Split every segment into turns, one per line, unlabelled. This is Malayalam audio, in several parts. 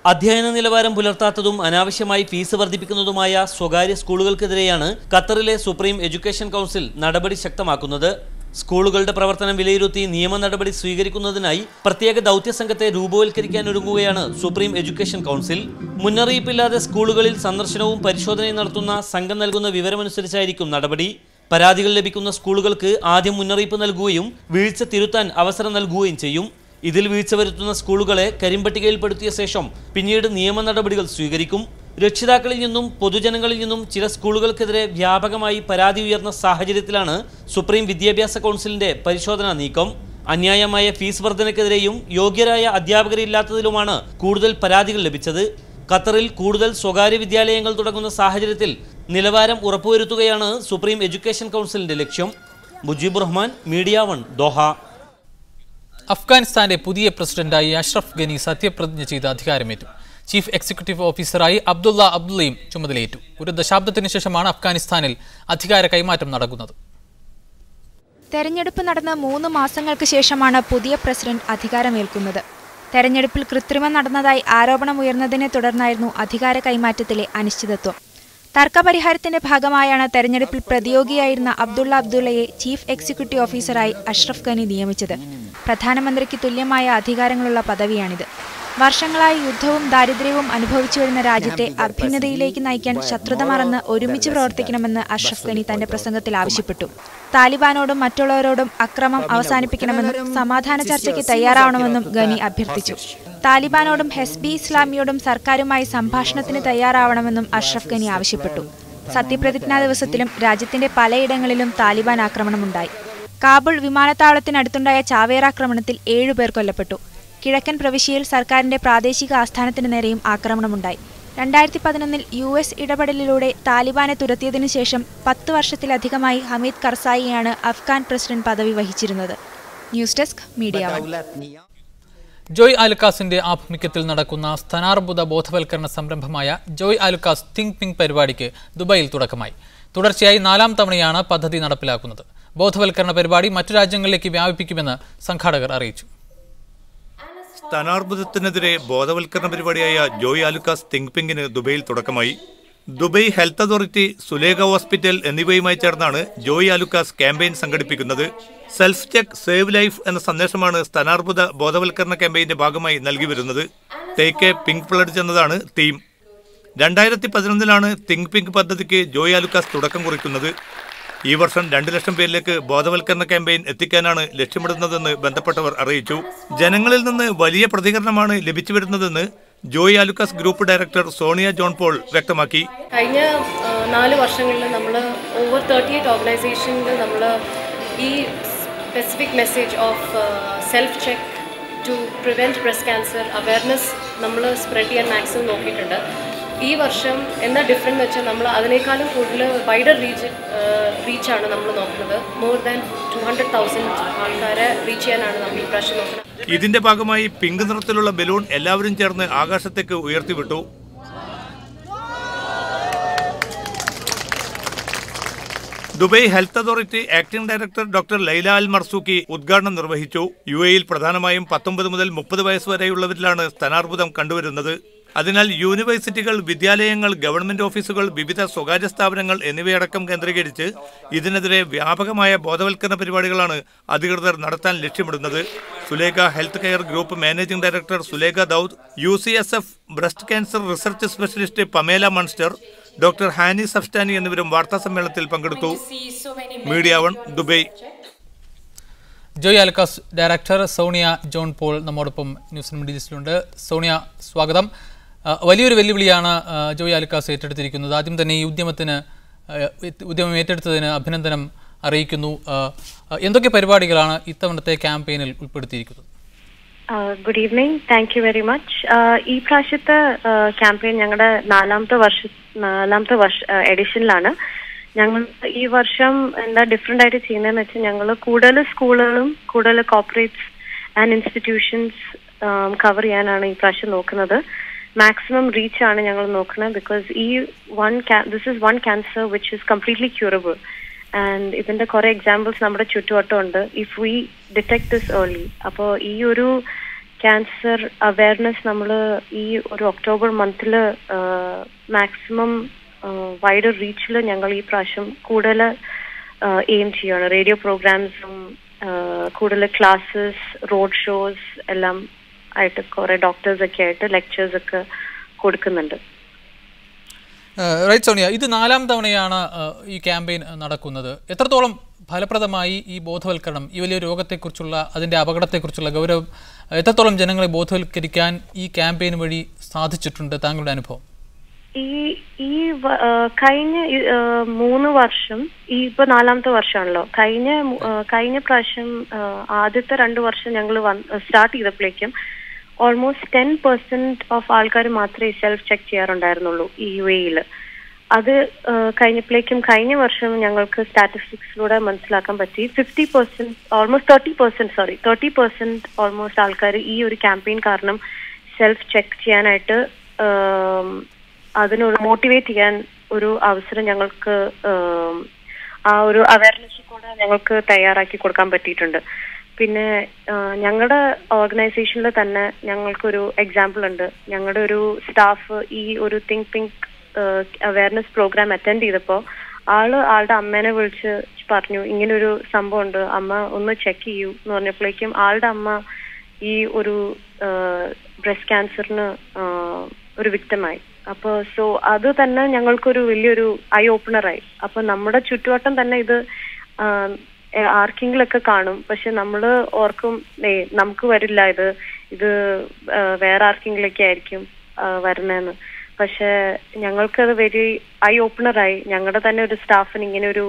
അധ്യയന നിലവാരം പുലർത്താത്തതും അനാവശ്യമായി ഫീസ് വർദ്ധിപ്പിക്കുന്നതുമായ സ്വകാര്യ സ്കൂളുകൾക്കെതിരെയാണ് ഖത്തറിലെ സുപ്രീം എഡ്യൂക്കേഷൻ കൗൺസിൽ നടപടി ശക്തമാക്കുന്നത്. സ്കൂളുകളുടെ പ്രവർത്തനം വിലയിരുത്തി നിയമ നടപടി സ്വീകരിക്കുന്നതിനായി പ്രത്യേക ദൗത്യസംഘത്തെ രൂപവൽക്കരിക്കാനൊരുങ്ങുകയാണ് സുപ്രീം എഡ്യൂക്കേഷൻ കൗൺസിൽ. മുന്നറിയിപ്പില്ലാതെ സ്കൂളുകളിൽ സന്ദർശനവും പരിശോധനയും നടത്തുന്ന സംഘം നൽകുന്ന വിവരമനുസരിച്ചായിരിക്കും നടപടി. പരാതികൾ ലഭിക്കുന്ന സ്കൂളുകൾക്ക് ആദ്യം മുന്നറിയിപ്പ് നൽകുകയും വീഴ്ച തിരുത്താൻ അവസരം നൽകുകയും ചെയ്യും. ഇതിൽ വീഴ്ച വരുത്തുന്ന സ്കൂളുകളെ കരിമ്പട്ടികയിൽപ്പെടുത്തിയ ശേഷം പിന്നീട് നിയമ നടപടികൾ സ്വീകരിക്കും. രക്ഷിതാക്കളിൽ നിന്നും പൊതുജനങ്ങളിൽ നിന്നും ചില സ്കൂളുകൾക്കെതിരെ വ്യാപകമായി പരാതി ഉയർന്ന സാഹചര്യത്തിലാണ് സുപ്രീം വിദ്യാഭ്യാസ കൗൺസിലിന്റെ പരിശോധനാ നീക്കം. അന്യായമായ ഫീസ് വർധനയ്ക്കെതിരെയും യോഗ്യരായ അധ്യാപകരില്ലാത്തതിലുമാണ് കൂടുതൽ പരാതികൾ ലഭിച്ചത്. ഖത്തറിൽ കൂടുതൽ സ്വകാര്യ വിദ്യാലയങ്ങൾ തുടങ്ങുന്ന സാഹചര്യത്തിൽ നിലവാരം ഉറപ്പുവരുത്തുകയാണ് സുപ്രീം എഡ്യൂക്കേഷൻ കൗൺസിലിന്റെ ലക്ഷ്യം. Mujeebur Rahman, media 1, Doha.
അഫ്ഗാനിസ്ഥാന്റെ പുതിയ പ്രസിഡന്റായി അഷ്റഫ് ഗനി സത്യപ്രതിജ്ഞ ചെയ്ത് അധികാരമേറ്റു. ചീഫ് എക്സിക്യൂട്ടീവ് ഓഫീസറായി അബ്ദുള്ളയും ചുമതലയേറ്റു. ഒരു ദശാബ്ദത്തിനു ശേഷമാണ് അഫ്ഗാനിസ്ഥാനിൽ അധികാര കൈമാറ്റം നടക്കുന്നത്.
തെരഞ്ഞെടുപ്പ് നടന്ന് 3 മാസങ്ങൾക്ക് ശേഷമാണ് പുതിയ പ്രസിഡന്റ് അധികാരമേൽക്കുന്നത്. തെരഞ്ഞെടുപ്പിൽ കൃത്രിമം നടന്നതായി ആരോപണമുയർന്നതിനെ തുടർന്നായിരുന്നു അധികാര കൈമാറ്റത്തിലെ അനിശ്ചിതത്വം. തർക്കപരിഹാരത്തിന്റെ ഭാഗമായാണ് തെരഞ്ഞെടുപ്പിൽ പ്രതിയോഗിയായിരുന്ന അബ്ദുള്ളയെ ചീഫ് എക്സിക്യൂട്ടീവ് ഓഫീസറായി അഷ്റഫ് ഗനി നിയമിച്ചത്. പ്രധാനമന്ത്രിക്ക് തുല്യമായ അധികാരങ്ങളുള്ള പദവിയാണിത്. വർഷങ്ങളായി യുദ്ധവും ദാരിദ്ര്യവും അനുഭവിച്ചു വരുന്ന രാജ്യത്തെ അഭ്യുന്നതിയിലേക്ക് നയിക്കാൻ ശത്രുത മറന്ന് ഒരുമിച്ച് പ്രവർത്തിക്കണമെന്ന് അഷ്റഫ് ഗനി തന്റെ പ്രസംഗത്തിൽ ആവശ്യപ്പെട്ടു. താലിബാനോടും മറ്റുള്ളവരോടും അക്രമം അവസാനിപ്പിക്കണമെന്നും സമാധാന ചർച്ചയ്ക്ക് തയ്യാറാവണമെന്നും ഗനി അഭ്യർത്ഥിച്ചു. താലിബാനോടും ഹെസ്ബി ഇസ്ലാമിയോടും സർക്കാരുമായി സംഭാഷണത്തിന് തയ്യാറാവണമെന്നും അഷ്റഫ് ഗനി ആവശ്യപ്പെട്ടു. സത്യപ്രതിജ്ഞാ ദിവസത്തിലും രാജ്യത്തിന്റെ പലയിടങ്ങളിലും താലിബാൻ ആക്രമണമുണ്ടായി. കാബുൾ വിമാനത്താവളത്തിനടുത്തുണ്ടായ ചാവേറാക്രമണത്തിൽ 7 പേർ കൊല്ലപ്പെട്ടു. കിഴക്കൻ പ്രവിശ്യയിൽ സർക്കാരിന്റെ പ്രാദേശിക ആസ്ഥാനത്തിന് നേരെയും ആക്രമണമുണ്ടായി. 2011-ൽ US ഇടപെടലിലൂടെ താലിബാനെ തുരത്തിയതിനു ശേഷം 10 വർഷത്തിലധികമായി ഹമീദ് കർസായിയാണ് അഫ്ഗാൻ പ്രസിഡന്റ് പദവി വഹിച്ചിരുന്നത്. News desk, media 1.
ജോയ് ആലുക്കാസിന്റെ ആഭിമുഖ്യത്തിൽ നടക്കുന്ന സ്ഥാനാർബുദ ബോധവൽക്കരണ സംരംഭമായ ജോയ് ആലുക്കാസ് തിങ്ക് പിങ്ക് പരിപാടിക്ക് ദുബായിൽ തുടക്കമായി. തുടർച്ചയായി 4ാം തവണയാണ് പദ്ധതി നടപ്പിലാക്കുന്നത്. ബോധവൽക്കരണ പരിപാടി മറ്റു രാജ്യങ്ങളിലേക്ക് വ്യാപിപ്പിക്കുമെന്ന് സംഘാടകർ അറിയിച്ചു.
സ്ഥാനാർബുദത്തിനെതിരെ ബോധവൽക്കരണ പരിപാടിയായ ജോയ് ആലുക്കാസ് തിങ്ക് പിങ്കിന് ദുബൈയിൽ തുടക്കമായി. Dubai health authority, Sulekha hospital എന്നിവയുമായി ചേർന്നാണ് ജോയ് ആലുക്കാസ് ക്യാമ്പയിൻ സംഘടിപ്പിക്കുന്നത്. സെൽഫ് ചെക്ക് സേവ് ലൈഫ് എന്ന സന്ദേശമാണ് സ്ഥാനാർബുദ ബോധവൽക്കരണ ക്യാമ്പയിന്റെ ഭാഗമായി നൽകി വരുന്നത്. ടേക്ക് എ പിങ്ക് പ്ലഡ്ജ് എന്നതാണ് തീം. 2011-ലാണ് തിങ്ക് പിങ്ക് പദ്ധതിക്ക് ജോയ് ആലുക്കാസ് തുടക്കം കുറിക്കുന്നത്. ഈ വർഷം 2 ലക്ഷം പേരിലേക്ക് ബോധവൽക്കരണ ക്യാമ്പയിൻ എത്തിക്കാനാണ് ലക്ഷ്യമിടുന്നതെന്ന് ബന്ധപ്പെട്ടവർ അറിയിച്ചു. ജനങ്ങളിൽ നിന്ന് വലിയ പ്രതികരണമാണ് ലഭിച്ചു വരുന്നതെന്ന് Joy Alukkas group director Sonia John Paul വ്യക്തമാക്കി.
കഴിഞ്ഞ 4 വർഷങ്ങളിൽ നമ്മൾ ഓവർ 38 ഓർഗനൈസേഷനിൽ നമ്മൾ ഈ specific message of self check to prevent breast cancer awareness നമ്മൾ സ്പ്രെഡ് ചെയ്യാൻ മാക്സിമം നോക്കിയിട്ടുണ്ട്. ഈ വർഷം എന്താ ഡിഫറെൻ്റ് എന്ന് വെച്ചാൽ നമ്മൾ അതിനേക്കാളും കൂടുതൽ വൈഡർ റീച്ചാണ് നമ്മൾ നോക്കുന്നത്. മോർ ദാൻ 200,000 ആൾക്കാരെ റീച്ച് ചെയ്യാനാണ് നമ്മൾ ഈ പ്രാവശ്യം നോക്കുന്നത്.
ഇതിന്റെ ഭാഗമായി പിങ്ക് നിറത്തിലുള്ള ബലൂൺ എല്ലാവരും ചേർന്ന് ആകാശത്തേക്ക് ഉയർത്തിവിട്ടു. Dubai health authority acting director doctor Laila Al Marzouqi ഉദ്ഘാടനം നിർവഹിച്ചു. UAE-യിൽ പ്രധാനമായും 19 മുതൽ 30 വയസ്സ് വരെയുള്ളവരിലാണ് സ്ഥാനാർബുദം കണ്ടുവരുന്നത്. അതിനാൽ യൂണിവേഴ്സിറ്റികൾ, വിദ്യാലയങ്ങൾ, ഗവൺമെന്റ് ഓഫീസുകൾ, വിവിധ സ്വകാര്യ സ്ഥാപനങ്ങൾ എന്നിവയടക്കം കേന്ദ്രീകരിച്ച് ഇതിനെതിരെ വ്യാപകമായ ബോധവൽക്കരണ പരിപാടികളാണ് അധികൃതർ നടത്താൻ ലക്ഷ്യമിടുന്നത്. Zulekha health care group managing director Zulekha Daud, UCSF breast cancer research specialist Pamela Munster, doctor Hani Saftani എന്നിവരും വാർത്താസമ്മേളനത്തിൽ പങ്കെടുത്തു. Media 1, Dubai.
Joy Alukkas director Sonia John Paul നമ്മോടൊപ്പം ന്യൂസ് മീഡിയയിലുണ്ട്. സോണിയ, സ്വാഗതം. വലിയൊരു വെല്ലുവിളിയാണ് ജോയ് ആലുക്കാസ് ഏറ്റെടുത്തിരിക്കുന്നത്. ആദ്യം തന്നെ ഈ ഉദ്യമം ഏറ്റെടുത്തതിന് അഭിനന്ദനം അറിയിക്കുന്നു. എന്തൊക്കെ പരിപാടികളാണ് ഇത്തവണത്തെ ക്യാമ്പയിനിൽ ഉൾപ്പെടുത്തിയിരിക്കുന്നത്?
Good evening, thank you very much. ഈ പ്രാവശ്യത്തെ ക്യാമ്പയിൻ ഞങ്ങളുടെ 4ാമത്തെ എഡിഷനിലാണ്. ഞങ്ങൾ ഈ വർഷം എന്താ ഡിഫറെൻ്റ് ആയിട്ട് ചെയ്യുന്നതെന്ന് വെച്ചാൽ ഞങ്ങൾ കൂടുതൽ സ്കൂളുകളും കൂടുതൽ കോർപ്പറേറ്റ്സ് ആൻഡ് ഇൻസ്റ്റിറ്റ്യൂഷൻസ് കവർ ചെയ്യാനാണ് ഈ പ്രാവശ്യം നോക്കുന്നത്. മാക്സിമം റീച്ച് ആണ് ഞങ്ങൾ നോക്കുന്നത്. Because this is one cancer which is completely curable. And ഇതിന്റെ കുറെ എക്സാമ്പിൾസ് നമ്മുടെ ചുറ്റുവട്ടമുണ്ട്. If we detect this early, അപ്പോൾ ഈ ഒരു ക്യാൻസർ അവയർനെസ് നമ്മൾ ഈ ഒരു ഒക്ടോബർ മന്തിൽ മാക്സിമം വൈഡർ റീച്ചിൽ ഞങ്ങൾ ഈ പ്രാവശ്യം കൂടുതൽ എയിം ചെയ്യുകയാണ്. റേഡിയോ പ്രോഗ്രാംസും കൂടുതൽ ക്ലാസ്സസ്, റോഡ് ഷോസ് എല്ലാം ആയിട്ട് കുറെ ഡോക്ടേഴ്സൊക്കെ ആയിട്ട് ലെക്ചേഴ്സ് ഒക്കെ കൊടുക്കുന്നുണ്ട്.
റൈറ്റ് സോണിയ, ഇത് 4ാം തവണയാണ് ഈ ക്യാമ്പയിൻ നടക്കുന്നത്. എത്രത്തോളം ഫലപ്രദമായി ഈ ബോധവൽക്കരണം, ഈ വലിയ രോഗത്തെക്കുറിച്ചുള്ള അതിൻ്റെ അപകടത്തെക്കുറിച്ചുള്ള ഗൗരവം എത്രത്തോളം ജനങ്ങളെ ബോധവൽക്കരിക്കാൻ ഈ ക്യാമ്പയിൻ വഴി സാധിച്ചിട്ടുണ്ട്? താങ്കളുടെ അനുഭവം?
ഈ കഴിഞ്ഞ 3 വർഷം, ഇപ്പൊ 4ാമത്തെ വർഷമാണല്ലോ. കഴിഞ്ഞ പ്രാവശ്യം ആദ്യത്തെ 2 വർഷം ഞങ്ങൾ സ്റ്റാർട്ട് ചെയ്തപ്പോഴേക്കും ഓൾമോസ്റ്റ് 10% ഓഫ് ആൾക്കാർ മാത്രമേ സെൽഫ് ചെക്ക് ചെയ്യാറുണ്ടായിരുന്നുള്ളൂ ഈ UAE. അത് കഴിഞ്ഞപ്പോഴേക്കും കഴിഞ്ഞ വർഷം ഞങ്ങൾക്ക് സ്റ്റാറ്റിസ്റ്റിക്സിലൂടെ മനസ്സിലാക്കാൻ പറ്റി 50%, ഓൾമോസ്റ്റ് 30% ഓൾമോസ്റ്റ് ആൾക്കാർ ഈ ഒരു ക്യാമ്പയിൻ കാരണം സെൽഫ് ചെക്ക് ചെയ്യാനായിട്ട് അതിനൊരു മോട്ടിവേറ്റ് ചെയ്യാൻ ഒരു അവസരം ഞങ്ങൾക്ക് ആ ഒരു അവയർനെസ് കൂടെ ഞങ്ങൾക്ക് തയ്യാറാക്കി കൊടുക്കാൻ പറ്റിയിട്ടുണ്ട്. പിന്നെ ഞങ്ങളുടെ ഓർഗനൈസേഷനിൽ തന്നെ ഞങ്ങൾക്കൊരു എക്സാമ്പിൾ ഉണ്ട്. ഞങ്ങളുടെ ഒരു സ്റ്റാഫ് ഈ ഒരു think pink awareness programme attend ചെയ്തപ്പോൾ ആളുടെ അമ്മേനെ വിളിച്ച് പറഞ്ഞു, ഇങ്ങനൊരു സംഭവം ഉണ്ട്, അമ്മ ഒന്ന് ചെക്ക് ചെയ്യൂ എന്ന് പറഞ്ഞപ്പോഴേക്കും ആളുടെ അമ്മ ഈ ഒരു ബ്രസ്റ്റ് ക്യാൻസറിന് ഒരു വിക്ടമായി. അപ്പോൾ അത് തന്നെ ഞങ്ങൾക്കൊരു വലിയൊരു ഐ ഓപ്പണറായി. അപ്പൊ നമ്മുടെ ചുറ്റുവട്ടം തന്നെ ഇത് ആർക്കെങ്കിലൊക്കെ കാണും, പക്ഷെ നമ്മൾ ഓർക്കും നമുക്ക് വരില്ല, ഇത് വേറെ ആർക്കെങ്കിലൊക്കെ ആയിരിക്കും വരുന്നതെന്ന്. പക്ഷെ ഞങ്ങൾക്കത് വെരി ഐ ഓപ്പണറായി. ഞങ്ങളുടെ തന്നെ ഒരു സ്റ്റാഫിന് ഇങ്ങനെ ഒരു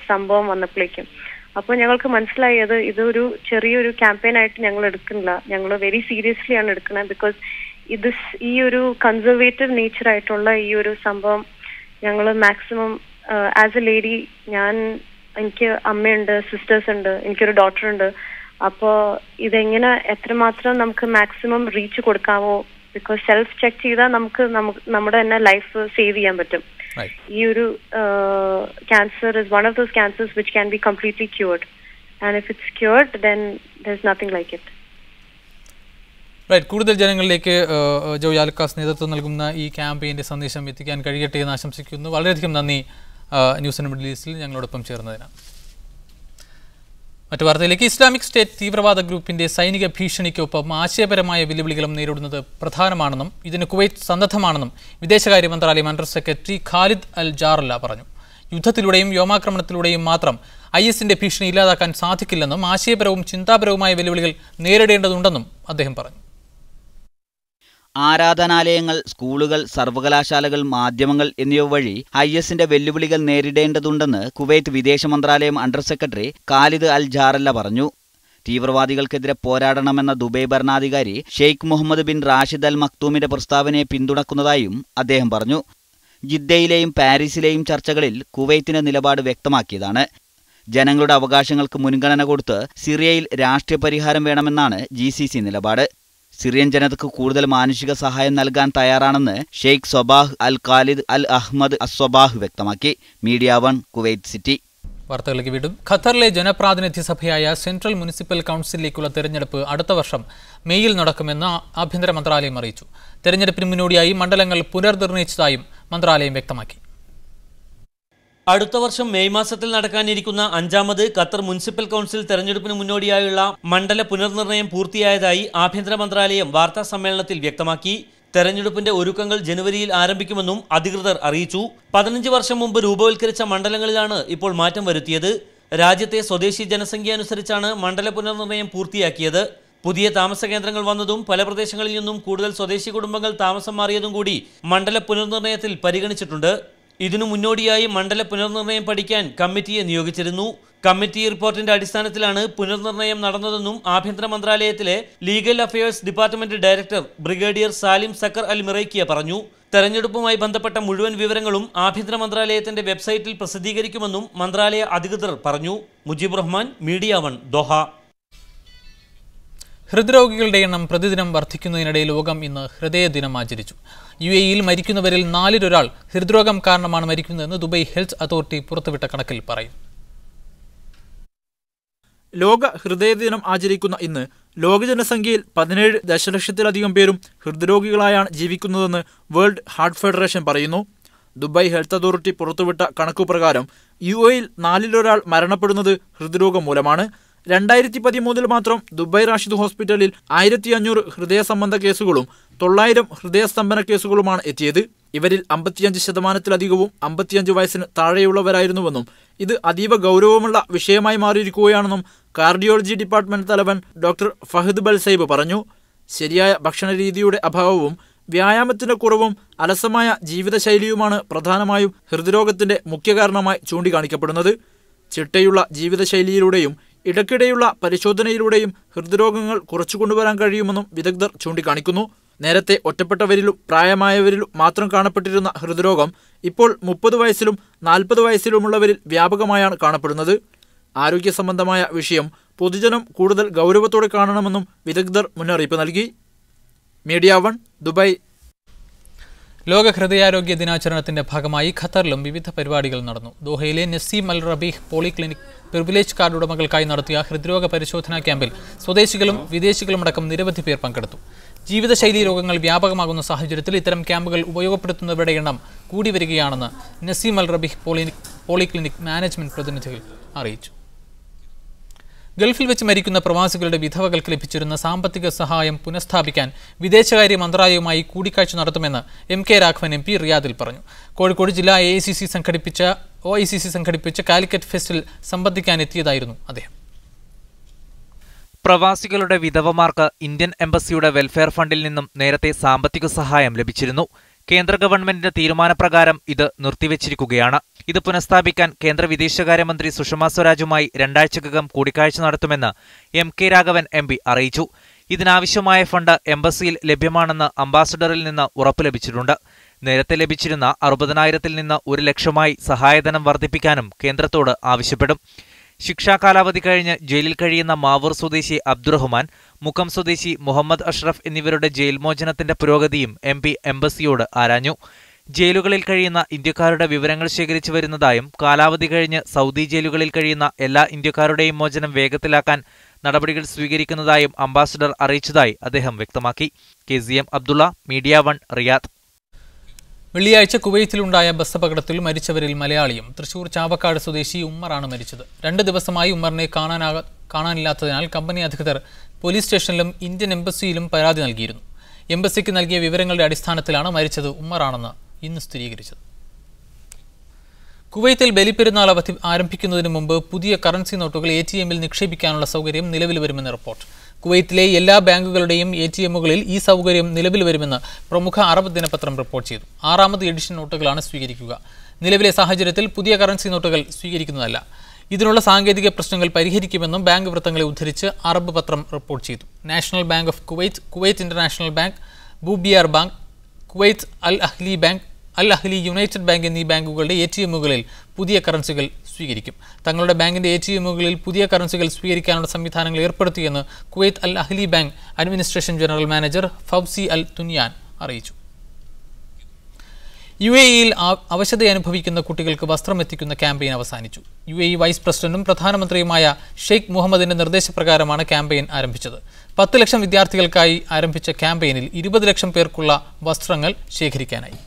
സംഭവം വന്നപ്പോഴേക്കും അപ്പോൾ ഞങ്ങൾക്ക് മനസ്സിലായി ഇതൊരു ചെറിയൊരു ക്യാമ്പയിൻ ആയിട്ട് ഞങ്ങൾ എടുക്കുന്നില്ല, ഞങ്ങൾ വെരി സീരിയസ്ലി ആണ് എടുക്കുന്നത്. ബിക്കോസ് ഈ ഒരു കൺസർവേറ്റീവ് നേച്ചർ ആയിട്ടുള്ള ഈ ഒരു സംഭവം ഞങ്ങൾ മാക്സിമം ആസ് എ ലേഡി, എനിക്ക് അമ്മയുണ്ട്, സിസ്റ്റേഴ്സ് ഉണ്ട്, എനിക്കൊരു ഡോട്ടർ ഉണ്ട്. അപ്പോൾ ഇതെങ്ങനെ എത്രമാത്രം നമുക്ക് മാക്സിമം റീച്ച് കൊടുക്കാമോ, ബിക്കോസ് സെൽഫ് ചെക്ക് ചെയ്താൽ നമ്മുടെ തന്നെ ലൈഫ് സേവ് ചെയ്യാൻ പറ്റും. ഈ ഒരു cancer is one of those cancers which can be completely cured, and if it's cured then there is nothing like it.
Right, കൂടുതൽ ജനങ്ങളിലേക്ക് ജോയ് ആലുക്കാസ് നേതൃത്വം നൽകുന്ന ഈ ക്യാമ്പയിൻ്റെ സന്ദേശം എത്തിക്കാൻ കഴിയട്ടെ എന്ന് ആശംസിക്കുന്നു. വളരെയധികം നന്ദി ന്യൂസ് ആൻഡ് മിഡിൽ ഈസ്റ്റിൽ ഞങ്ങളോടൊപ്പം ചേർന്നതിനാണ്. മറ്റു വാർത്തയിലേക്ക്, ഇസ്ലാമിക് സ്റ്റേറ്റ് തീവ്രവാദ ഗ്രൂപ്പിന്റെ സൈനിക ഭീഷണിക്കൊപ്പം ആശയപരമായ വെല്ലുവിളികളും നേരിടുന്നത് പ്രധാനമാണെന്നും ഇതിന് കുവൈറ്റ് സന്നദ്ധമാണെന്നും വിദേശകാര്യ മന്ത്രാലയം അണ്ടർ സെക്രട്ടറി ഖാലിദ് അൽ ജാറല്ല പറഞ്ഞു. യുദ്ധത്തിലൂടെയും വ്യോമാക്രമണത്തിലൂടെയും മാത്രം ISന്റെ ഭീഷണി ഇല്ലാതാക്കാൻ സാധിക്കില്ലെന്നും ആശയപരവും ചിന്താപരവുമായ വെല്ലുവിളികൾ നേരിടേണ്ടതുണ്ടെന്നും അദ്ദേഹം പറഞ്ഞു.
ആരാധനാലയങ്ങൾ, സ്കൂളുകൾ, സർവകലാശാലകൾ, മാധ്യമങ്ങൾ എന്നിവ വഴി ISന്റെ വെല്ലുവിളികൾ നേരിടേണ്ടതുണ്ടെന്ന് കുവൈറ്റ് വിദേശ മന്ത്രാലയം അണ്ടർ സെക്രട്ടറി ഖാലിദ് അൽ ജാറല്ല പറഞ്ഞു. തീവ്രവാദികൾക്കെതിരെ പോരാടണമെന്ന ദുബൈ ഭരണാധികാരി ഷെയ്ഖ് മുഹമ്മദ് ബിൻ റാഷിദ് അൽ മക്തൂമിന്റെ പ്രസ്താവനയെ പിന്തുണക്കുന്നതായും അദ്ദേഹം പറഞ്ഞു. ജിദ്ദയിലെയും പാരീസിലെയും ചർച്ചകളിൽ കുവൈത്തിന്റെ നിലപാട് വ്യക്തമാക്കിയതാണ്. ജനങ്ങളുടെ അവകാശങ്ങൾക്ക് മുൻഗണന കൊടുത്ത് സിറിയയിൽ രാഷ്ട്രീയ പരിഹാരം വേണമെന്നാണ് GCC നിലപാട്. സിറിയൻ ജനതയ്ക്ക് കൂടുതൽ മാനുഷിക സഹായം നൽകാൻ തയ്യാറാണെന്ന് ഷെയ്ഖ് സ്വബാഹ് അൽ ഖാലിദ് അൽ അഹ്മദ് അസ്വബാഹ് വ്യക്തമാക്കി. Media 1 Kuwait city.
വാർത്തകളിലേക്ക് വീണ്ടും. ഖത്തറിലെ ജനപ്രാതിനിധ്യ സഭയായ സെൻട്രൽ മുനിസിപ്പൽ കൗൺസിലിലേക്കുള്ള തെരഞ്ഞെടുപ്പ് അടുത്ത വർഷം മെയ്യിൽ നടക്കുമെന്ന് ആഭ്യന്തര മന്ത്രാലയം അറിയിച്ചു. തെരഞ്ഞെടുപ്പിന് മുന്നോടിയായി മണ്ഡലങ്ങൾ പുനർനിർണയിച്ചതായും മന്ത്രാലയം വ്യക്തമാക്കി.
അടുത്ത വർഷം മെയ് മാസത്തിൽ നടക്കാനിരിക്കുന്ന 5ാമത് ഖത്തർ മുനിസിപ്പൽ കൗൺസിൽ തെരഞ്ഞെടുപ്പിന് മുന്നോടിയായുള്ള മണ്ഡല പുനർനിർണയം പൂർത്തിയായതായി ആഭ്യന്തര മന്ത്രാലയം വാർത്താ സമ്മേളനത്തിൽ വ്യക്തമാക്കി. തെരഞ്ഞെടുപ്പിന്റെ ഒരുക്കങ്ങൾ ജനുവരിയിൽ ആരംഭിക്കുമെന്നും അധികൃതർ അറിയിച്ചു. 15 വർഷം മുമ്പ് രൂപവൽക്കരിച്ച മണ്ഡലങ്ങളിലാണ് ഇപ്പോൾ മാറ്റം വരുത്തിയത്. രാജ്യത്തെ സ്വദേശി ജനസംഖ്യ അനുസരിച്ചാണ് മണ്ഡല പുനർനിർണയം പൂർത്തിയാക്കിയത്. പുതിയ താമസ കേന്ദ്രങ്ങൾ വന്നതും പല പ്രദേശങ്ങളിൽ നിന്നും കൂടുതൽ സ്വദേശി കുടുംബങ്ങൾ താമസം മാറിയതും കൂടി മണ്ഡല പുനർനിർണയത്തിൽ പരിഗണിച്ചിട്ടുണ്ട്. ഇതിനു മുന്നോടിയായി മണ്ഡല പുനർനിർണയം പഠിക്കാൻ കമ്മിറ്റിയെ നിയോഗിച്ചിരുന്നു. കമ്മിറ്റി റിപ്പോർട്ടിന്റെ അടിസ്ഥാനത്തിലാണ് പുനർനിർണയം നടന്നതെന്നും ആഭ്യന്തര മന്ത്രാലയത്തിലെ legal affairs department director brigadier Salim Saqr Al Miraikhi പറഞ്ഞു. തെരഞ്ഞെടുപ്പുമായി ബന്ധപ്പെട്ട മുഴുവൻ വിവരങ്ങളും ആഭ്യന്തര മന്ത്രാലയത്തിന്റെ വെബ്സൈറ്റിൽ പ്രസിദ്ധീകരിക്കുമെന്നും മന്ത്രാലയ അധികൃതർ പറഞ്ഞു. Mujeeb Rahman, media 1 Doha.
ഹൃദ്രോഗികളുടെ എണ്ണം പ്രതിദിനം വർദ്ധിക്കുന്നതിനിടെ ലോകം ഇന്ന് ഹൃദയ ദിനം ആചരിച്ചു. UAEയിൽ മരിക്കുന്നവരിൽ 4-1 ഹൃദ്രോഗം കാരണമാണ് മരിക്കുന്നതെന്ന് ദുബൈ ഹെൽത്ത് അതോറിറ്റി പുറത്തുവിട്ട കണക്കിൽ പറയും.
ലോക ഹൃദയ ദിനം ആചരിക്കുന്ന ഇന്ന് ലോക ജനസംഖ്യയിൽ 17 ദശലക്ഷത്തിലധികം പേരും ഹൃദ്രോഗികളായാണ് ജീവിക്കുന്നതെന്ന് വേൾഡ് ഹാർട്ട് ഫെഡറേഷൻ പറയുന്നു. ദുബായ് ഹെൽത്ത് അതോറിറ്റി പുറത്തുവിട്ട കണക്കുപ്രകാരം UAE-ൽ 4-1 മരണപ്പെടുന്നത് ഹൃദ്രോഗം മൂലമാണ്. 2013 മാത്രം ദുബായ് റാഷിദ് ഹോസ്പിറ്റലിൽ 1500 ഹൃദയ സംബന്ധ കേസുകളും 900 ഹൃദയസ്തംഭന കേസുകളുമാണ് എത്തിയത്. ഇവരിൽ 55%-ലധികവും 55 വയസ്സിന് താഴെയുള്ളവരായിരുന്നുവെന്നും ഇത് അതീവ ഗൗരവമുള്ള വിഷയമായി മാറിയിരിക്കുകയാണെന്നും കാർഡിയോളജി ഡിപ്പാർട്ട്മെന്റ് തലവൻ ഡോക്ടർ ഫഹദ് ബൽസൈബ് പറഞ്ഞു. ശരിയായ ഭക്ഷണരീതിയുടെ അഭാവവും വ്യായാമത്തിന്റെ കുറവും അലസമായ ജീവിതശൈലിയുമാണ് പ്രധാനമായും ഹൃദ്രോഗത്തിന്റെ മുഖ്യ കാരണമായി ചൂണ്ടിക്കാണിക്കപ്പെടുന്നത്. ചിട്ടയുള്ള ജീവിതശൈലിയിലൂടെയും ഇടയ്ക്കിടെയുള്ള പരിശോധനയിലൂടെയും ഹൃദ്രോഗങ്ങൾ കുറച്ചുകൊണ്ടുവരാൻ കഴിയുമെന്നും വിദഗ്ധർ ചൂണ്ടിക്കാണിക്കുന്നു. നേരത്തെ ഒറ്റപ്പെട്ടവരിലും പ്രായമായവരിലും മാത്രം കാണപ്പെട്ടിരുന്ന ഹൃദ്രോഗം ഇപ്പോൾ 30 വയസ്സിലും 40 വയസ്സിലുമുള്ളവരിൽ വ്യാപകമായാണ് കാണപ്പെടുന്നത്. ആരോഗ്യ സംബന്ധമായ വിഷയം പൊതുജനം കൂടുതൽ ഗൗരവത്തോടെ കാണണമെന്നും വിദഗ്ധർ മുന്നറിയിപ്പ് നൽകി. Media 1 Dubai.
ലോക ഹൃദയാരോഗ്യ ദിനാചരണത്തിന്റെ ഭാഗമായി ഖത്തറിലും വിവിധ പരിപാടികൾ നടന്നു. ദോഹയിലെ നസീം അൽ റബീഹ് പോളിക്ലിനിക് പ്രിവിലേജ് കാർഡ് ഉടമകൾക്കായി നടത്തിയ ഹൃദ്രോഗ പരിശോധനാ ക്യാമ്പിൽ സ്വദേശികളും വിദേശികളുമടക്കം നിരവധി പേർ പങ്കെടുത്തു. ജീവിതശൈലി രോഗങ്ങൾ വ്യാപകമാകുന്ന സാഹചര്യത്തിൽ ഇത്തരം ക്യാമ്പുകൾ ഉപയോഗപ്പെടുത്തുന്നവരുടെ എണ്ണം കൂടി വരികയാണെന്ന് നസീം അൽ റബീഹ് പോളിക്ലിനിക് മാനേജ്മെന്റ് പ്രതിനിധികൾ അറിയിച്ചു. ഗൾഫിൽ വെച്ച് മരിക്കുന്ന പ്രവാസികളുടെ വിധവകൾക്ക് ലഭിച്ചിരുന്ന സാമ്പത്തിക സഹായം പുനഃസ്ഥാപിക്കാൻ വിദേശകാര്യ മന്ത്രാലയവുമായി കൂടിക്കാഴ്ച നടത്തുമെന്ന് MK രാഘവൻ MP റിയാദിൽ പറഞ്ഞു. കോഴിക്കോട് ജില്ലാ OICC സംഘടിപ്പിച്ച കാലിക്കറ്റ് ഫെസ്റ്റിൽ സംബന്ധിക്കാനെത്തിയതായിരുന്നു അദ്ദേഹം.
പ്രവാസികളുടെ വിധവമാർക്ക് ഇന്ത്യൻ എംബസിയുടെ വെൽഫെയർ ഫണ്ടിൽ നിന്നും നേരത്തെ സാമ്പത്തിക സഹായം ലഭിച്ചിരുന്നു. കേന്ദ്ര ഗവൺമെന്റിന്റെ തീരുമാനപ്രകാരം ഇത് നിർത്തിവച്ചിരിക്കുകയാണ്. ഇത് പുനഃസ്ഥാപിക്കാൻ കേന്ദ്ര വിദേശകാര്യമന്ത്രി സുഷമ സ്വരാജുമായി 2 ആഴ്ചക്കകം കൂടിക്കാഴ്ച നടത്തുമെന്ന് MK രാഘവൻ MP അറിയിച്ചു. ഇതിനാവശ്യമായ ഫണ്ട് എംബസിയിൽ ലഭ്യമാണെന്ന് അംബാസഡറിൽ നിന്ന് ഉറപ്പ് ലഭിച്ചിട്ടുണ്ട്. നേരത്തെ ലഭിച്ചിരുന്ന 60,000-ൽ നിന്ന് 1 ലക്ഷമായി സഹായധനം വർദ്ധിപ്പിക്കാനും കേന്ദ്രത്തോട് ആവശ്യപ്പെടും. ശിക്ഷാ കാലാവധി കഴിഞ്ഞ് ജയിലിൽ കഴിയുന്ന മാവൂർ സ്വദേശി അബ്ദുറഹ്മാൻ, മുക്കം സ്വദേശി മുഹമ്മദ് അഷ്റഫ് എന്നിവരുടെ ജയിൽ മോചനത്തിന്റെ പുരോഗതിയും MP എംബസിയോട് ആരാഞ്ഞു. ജയിലുകളിൽ കഴിയുന്ന ഇന്ത്യക്കാരുടെ വിവരങ്ങൾ ശേഖരിച്ചു വരുന്നതായും കാലാവധി കഴിഞ്ഞ് സൗദി ജയിലുകളിൽ കഴിയുന്ന എല്ലാ ഇന്ത്യക്കാരുടെയും മോചനം വേഗത്തിലാക്കാൻ നടപടികൾ സ്വീകരിക്കുന്നതായും അംബാസഡർ അറിയിച്ചതായി അദ്ദേഹം വ്യക്തമാക്കി. KZM Abdullah, media 1 Riyadh.
വെള്ളിയാഴ്ച കുവൈത്തിലുണ്ടായ ബസ് അപകടത്തിൽ മരിച്ചവരിൽ മലയാളിയും തൃശൂർ ചാവക്കാട് സ്വദേശി ഉമ്മറാണ് മരിച്ചത്. 2 ദിവസമായി ഉമ്മറിനെ കാണാനില്ലാത്തതിനാൽ കമ്പനി അധികൃതർ പോലീസ് സ്റ്റേഷനിലും ഇന്ത്യൻ എംബസിയിലും പരാതി നൽകിയിരുന്നു. എംബസിക്ക് നൽകിയ വിവരങ്ങളുടെ അടിസ്ഥാനത്തിലാണ് മരിച്ചത് ഉമ്മറാണെന്ന് ഇന്ന് സ്ഥിരീകരിച്ചത്. കുവൈത്തിൽ ബലിപ്പെരുന്നാൾ അവധി ആരംഭിക്കുന്നതിന് മുമ്പ് പുതിയ കറൻസി നോട്ടുകൾ ATM-ൽ നിക്ഷേപിക്കാനുള്ള സൗകര്യം നിലവിൽ വരുമെന്ന് റിപ്പോർട്ട്. കുവൈത്തിലെ എല്ലാ ബാങ്കുകളുടെയും ATM-കളിൽ ഈ സൗകര്യം നിലവിൽ വരുമെന്ന് പ്രമുഖ അറബ് ദിനപത്രം റിപ്പോർട്ട് ചെയ്തു. 6ാമത് എഡിഷൻ നോട്ടുകളാണ് സ്വീകരിക്കുക. നിലവിലെ സാഹചര്യത്തിൽ പുതിയ കറൻസി നോട്ടുകൾ സ്വീകരിക്കുന്നതല്ല. ഇതിനുള്ള സാങ്കേതിക പ്രശ്നങ്ങൾ പരിഹരിക്കുമെന്നും ബാങ്ക് വൃത്തങ്ങളെ ഉദ്ധരിച്ച് അറബ് പത്രം റിപ്പോർട്ട് ചെയ്തു. National bank of Kuwait, Kuwait international bank, Boubyan bank, Kuwait Al Ahli bank, Al Ahli united bank എന്നീ ബാങ്കുകളുടെ ATM-കളിൽ പുതിയ കറൻസികൾ സ്വീകരിക്കും. തങ്ങളുടെ ബാങ്കിന്റെ ATM-കളിൽ പുതിയ കറൻസികൾ സ്വീകരിക്കാനുള്ള സംവിധാനങ്ങൾ ഏർപ്പെടുത്തിയെന്ന് Kuwait Al Ahli bank administration general manager Fawzi Al Thunayan അറിയിച്ചു. UAE-ൽ അവശതയനുഭവിക്കുന്ന കുട്ടികൾക്ക് വസ്ത്രം എത്തിക്കുന്ന ക്യാമ്പയിൻ അവസാനിച്ചു. UAE വൈസ് പ്രസിഡന്റും പ്രധാനമന്ത്രിയുമായ ഷെയ്ഖ് മുഹമ്മദിന്റെ നിർദ്ദേശപ്രകാരമാണ് ക്യാമ്പയിൻ ആരംഭിച്ചത്. 10 ലക്ഷം വിദ്യാർത്ഥികൾക്കായി ആരംഭിച്ച ക്യാമ്പയിനിൽ 20 ലക്ഷം പേർക്കുള്ള വസ്ത്രങ്ങൾ ശേഖരിക്കാനായി.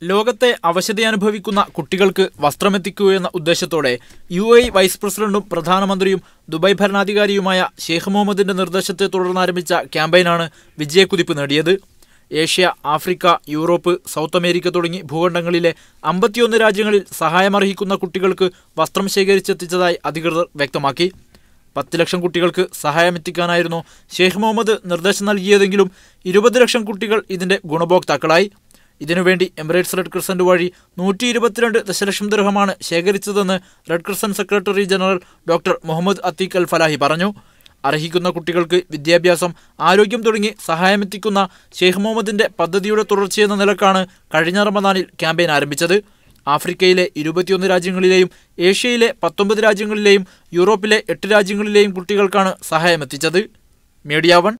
ലോകത്തെ അവശതയനുഭവിക്കുന്ന കുട്ടികൾക്ക് വസ്ത്രമെത്തിക്കുകയെന്ന ഉദ്ദേശത്തോടെ UAE വൈസ് പ്രസിഡന്റും പ്രധാനമന്ത്രിയും ദുബായ് ഭരണാധികാരിയുമായ ഷെയ്ഖ് മുഹമ്മദിന്റെ നിർദ്ദേശത്തെ തുടർന്ന് ആരംഭിച്ച ക്യാമ്പയിനാണ് വിജയക്കുതിപ്പ് നേടിയത്. Asia, Africa, Europe, south America തുടങ്ങി ഭൂഖണ്ഡങ്ങളിലെ 51 രാജ്യങ്ങളിൽ സഹായമർഹിക്കുന്ന കുട്ടികൾക്ക് വസ്ത്രം ശേഖരിച്ചെത്തിച്ചതായി അധികൃതർ വ്യക്തമാക്കി. 10 ലക്ഷം കുട്ടികൾക്ക് സഹായമെത്തിക്കാനായിരുന്നു ഷെയ്ഖ് മുഹമ്മദ് നിർദ്ദേശം നൽകിയതെങ്കിലും 20 ലക്ഷം കുട്ടികൾ ഇതിന്റെ ഗുണഭോക്താക്കളായി. ഇതിനുവേണ്ടി എമിറേറ്റ്സ് റെഡ് ക്രിസന്റ് വഴി 122 ദശലക്ഷം ദിർഹമാണ് ശേഖരിച്ചതെന്ന് red crescent secretary general doctor Mohammed Ateeq Al Falahi പറഞ്ഞു. അർഹിക്കുന്ന കുട്ടികൾക്ക് വിദ്യാഭ്യാസം, ആരോഗ്യം തുടങ്ങി സഹായമെത്തിക്കുന്ന ഷെയ്ഖ് മുഹമ്മദിന്റെ പദ്ധതിയുടെ തുടർച്ചയെന്ന നിലക്കാണ് കഴിഞ്ഞ റമദാനിൽ ക്യാമ്പയിൻ ആരംഭിച്ചത്. ആഫ്രിക്കയിലെ 21 രാജ്യങ്ങളിലെയും ഏഷ്യയിലെ 19 രാജ്യങ്ങളിലെയും യൂറോപ്പിലെ 8 രാജ്യങ്ങളിലെയും കുട്ടികൾക്കാണ് സഹായമെത്തിച്ചത്. മീഡിയ 1